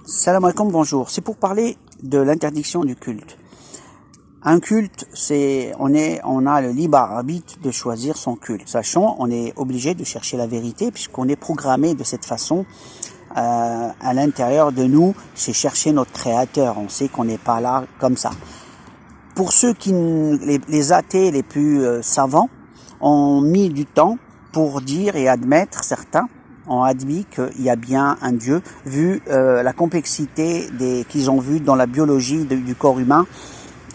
Salam alaikum, bonjour. C'est pour parler de l'interdiction du culte. Un culte, on a le libre arbitre de choisir son culte. Sachant, on est obligé de chercher la vérité puisqu'on est programmé de cette façon. À l'intérieur de nous, c'est chercher notre créateur. On sait qu'on n'est pas là comme ça. Pour ceux les athées les plus savants, ont mis du temps pour dire et admettre, certains ont admis qu'il y a bien un Dieu, vu la complexité qu'ils ont vu dans la biologie du corps humain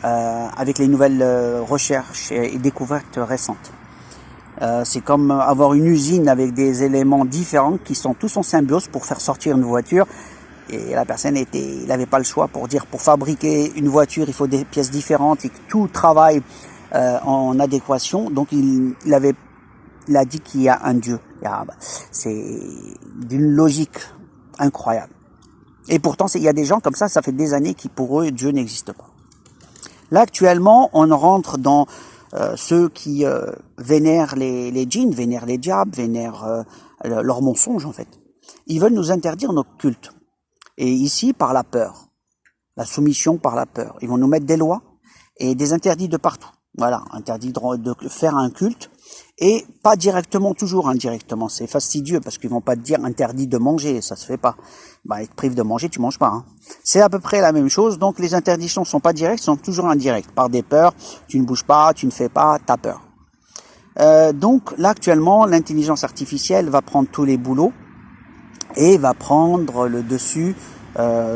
avec les nouvelles recherches et découvertes récentes. C'est comme avoir une usine avec des éléments différents qui sont tous en symbiose pour faire sortir une voiture. Et la personne il n'avait pas le choix pour fabriquer une voiture, il faut des pièces différentes et que tout travaille en adéquation. Donc il a dit qu'il y a un Dieu. C'est d'une logique incroyable. Et pourtant, il y a des gens comme ça fait des années qui pour eux, Dieu n'existe pas. Là, actuellement, on rentre dans ceux qui vénèrent les djinns, vénèrent les diables, vénèrent leurs mensonges en fait. Ils veulent nous interdire notre culte. Et ici, par la peur. La soumission par la peur. Ils vont nous mettre des lois et des interdits de partout. Voilà, interdit de faire un culte. Et pas directement, toujours indirectement. C'est fastidieux parce qu'ils vont pas te dire interdit de manger, ça se fait pas. Ils te privent de manger, tu manges pas. Hein. C'est à peu près la même chose. Donc les interdictions sont pas directes, sont toujours indirectes. Par des peurs, tu ne bouges pas, tu ne fais pas, t'as peur. Donc là actuellement, l'intelligence artificielle va prendre tous les boulots et va prendre le dessus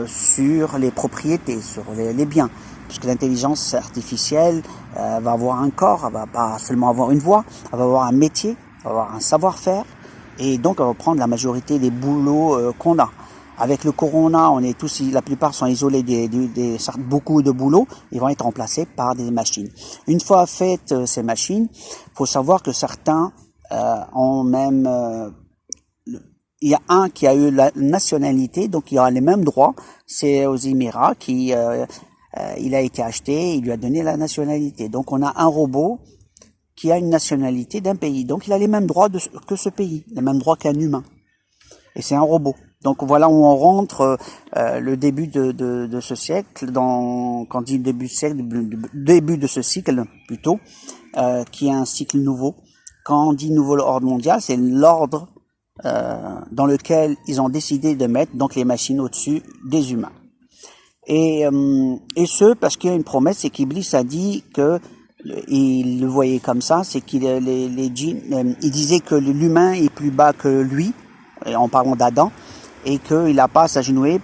sur les propriétés, sur les biens. Puisque l'intelligence artificielle va avoir un corps, elle va pas seulement avoir une voix, elle va avoir un métier, elle va avoir un savoir-faire, et donc elle va prendre la majorité des boulots qu'on a. Avec le corona, la plupart sont isolés beaucoup de boulots, ils vont être remplacés par des machines. Une fois faites ces machines, faut savoir que certains ont même il y a un qui a eu la nationalité, donc il aura les mêmes droits, c'est aux Émirats qui il a été acheté, il lui a donné la nationalité. Donc on a un robot qui a une nationalité d'un pays. Donc il a les mêmes droits que ce pays, les mêmes droits qu'un humain. Et c'est un robot. Donc voilà où on rentre le début de ce siècle, quand on dit début de ce cycle plutôt, qui est un cycle nouveau. Quand on dit nouveau ordre mondial, c'est l'ordre dans lequel ils ont décidé de mettre donc les machines au-dessus des humains. Et parce qu'il y a une promesse, c'est qu'Iblis a dit que il le voyait comme ça, c'est qu'il les djinns, il disait que l'humain est plus bas que lui, en parlant d'Adam, et qu'il n'a pas à s'agenouiller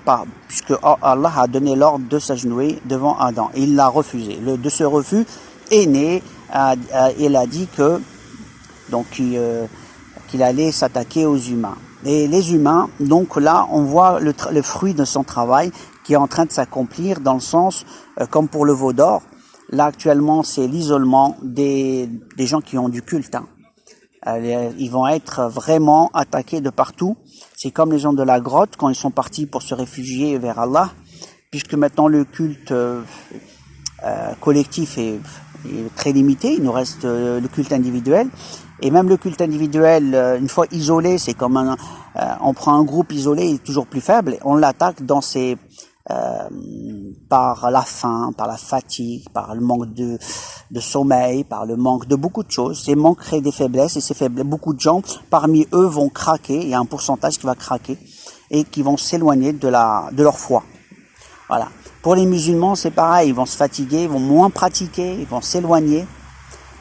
puisque Allah a donné l'ordre de s'agenouiller devant Adam. Et il l'a refusé. De ce refus est né, il a dit que donc qu'il allait s'attaquer aux humains. Et les humains, donc là, on voit le fruit de son travail qui est en train de s'accomplir dans le sens, comme pour le veau d'or. Là, actuellement, c'est l'isolement des gens qui ont du culte. Hein. Ils vont être vraiment attaqués de partout. C'est comme les gens de la grotte quand ils sont partis pour se réfugier vers Allah, puisque maintenant le culte collectif est très limité. Il nous reste le culte individuel. Et même le culte individuel, une fois isolé, c'est comme on prend un groupe isolé, il est toujours plus faible. On l'attaque par la faim, par la fatigue, par le manque de sommeil, par le manque de beaucoup de choses. Ces manques créent des faiblesses et ces faiblesses, beaucoup de gens parmi eux vont craquer. Il y a un pourcentage qui va craquer et qui vont s'éloigner de leur foi. Voilà. Pour les musulmans, c'est pareil. Ils vont se fatiguer, ils vont moins pratiquer, ils vont s'éloigner.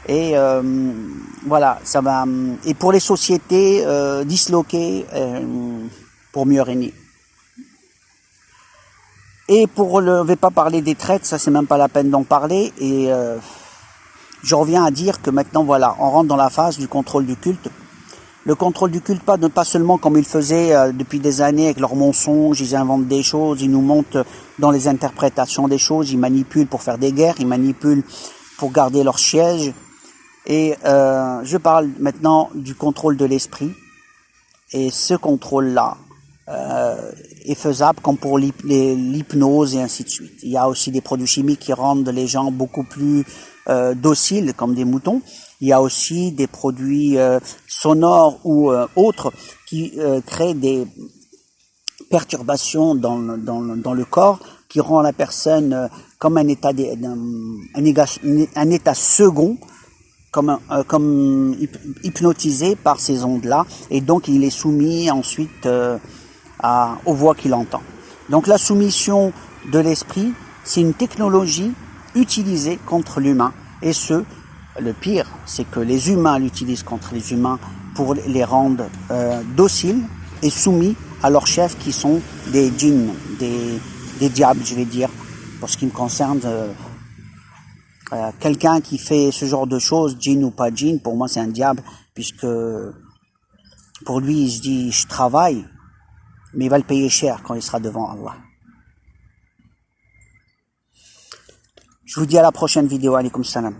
Et voilà, ça va. Et pour les sociétés disloquées, pour mieux régner. Et je vais pas parler des traites, ça c'est même pas la peine d'en parler. Et je reviens à dire que maintenant, voilà, on rentre dans la phase du contrôle du culte. Le contrôle du culte, pas seulement comme ils faisaient depuis des années avec leurs mensonges, ils inventent des choses, ils nous montent dans les interprétations des choses, ils manipulent pour faire des guerres, ils manipulent pour garder leur siège. Et je parle maintenant du contrôle de l'esprit. Et ce contrôle-là est faisable comme pour l'hypnose et ainsi de suite. Il y a aussi des produits chimiques qui rendent les gens beaucoup plus dociles, comme des moutons. Il y a aussi des produits sonores ou autres qui créent perturbation dans le corps qui rend la personne comme un état second, comme hypnotisé par ces ondes-là, et donc il est soumis ensuite aux voix qu'il entend. Donc la soumission de l'esprit, c'est une technologie utilisée contre l'humain, et le pire, c'est que les humains l'utilisent contre les humains pour les rendre dociles et soumis à leurs chefs qui sont des djinns, des diables, je vais dire. Pour ce qui me concerne, quelqu'un qui fait ce genre de choses, djinn ou pas djinn, pour moi c'est un diable, puisque pour lui il se dit je travaille, mais il va le payer cher quand il sera devant Allah. Je vous dis à la prochaine vidéo. Alaykoum salam.